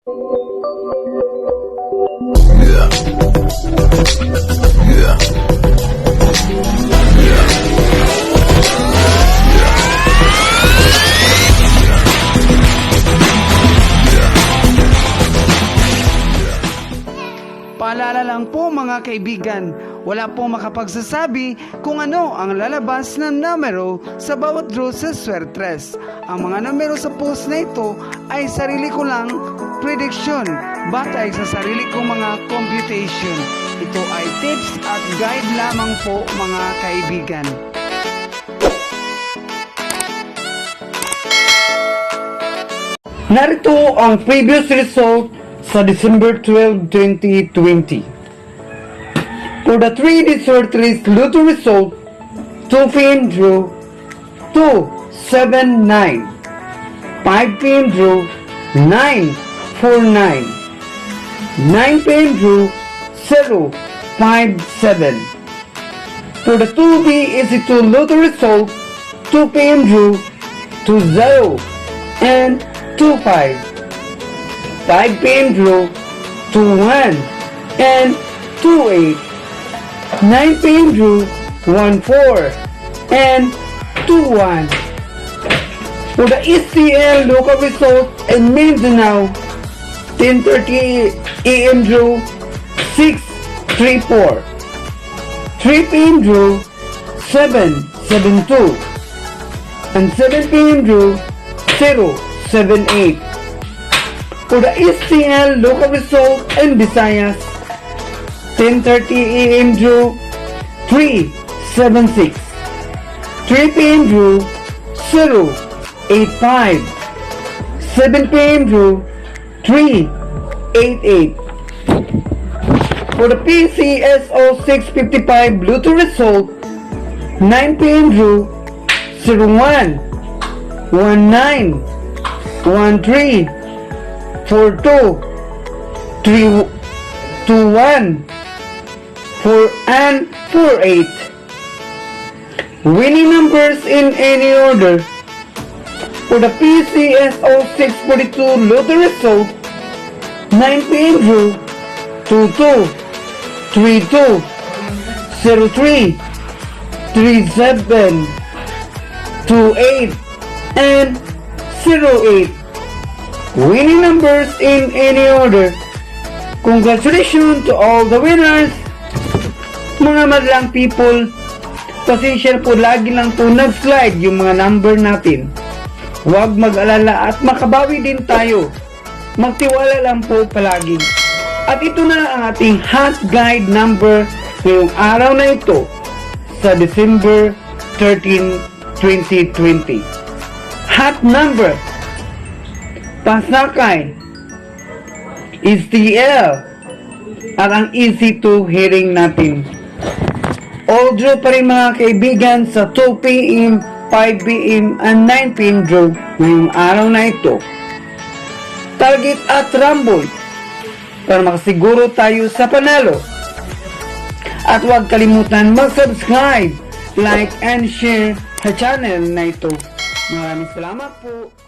Paalala lang po mga kaibigan, wala pong makapagsasabi kung ano ang lalabas na numero sa bawat draw sa Swertres. Ang mga numero sa post na ito ay sarili ko lang prediction, batay sa sarili kong mga computation. Ito ay tips at guide lamang po mga kaibigan. Narito ang previous result sa December 12, 2020. For the 3D Swertres Lotto result, 2 PM draw 279, 5 PM draw 949, 9 PM draw 057. For the 2B EZ2 Lotto result, 2 PM draw 20 and 25, 5 PM draw 21 and 28, 9 PM draw 14 and 21. For the ECL local result in Mindanao, 10:30 AM draw 634, 3 PM draw 772 and 7 PM draw 078. For the ECL local result in Visayas, 10:30 AM draw 376, 3 PM draw 085, 7 PM draw 388. For the PCSO 655 Lotto result, 9 PM draw 01, 19, 13, 42, 321, 4 and 48. Winning numbers in any order. For the PCSO 642 Lotto result, 9 PM draw 22, 32, 03, 37, 28 and 08. Winning numbers in any order. Congratulations to all the winners! Mga madlang people, pasensya po, lagi lang po nag-slide yung mga number natin. Huwag mag-alala at makabawi din tayo. Magtiwala lang po palagi. At ito na ang ating hot guide number ngayong araw na ito sa December 13, 2020. Hot number Pasakay is TL at ang easy to hearing natin. All draw pa rin mga kaibigan sa 2 PM, 5 PM and 9 PM draw ngayong araw na ito. Target at rumble para makasiguro tayo sa panalo. At huwag kalimutan mag-subscribe, like and share sa channel na ito. Maraming salamat po.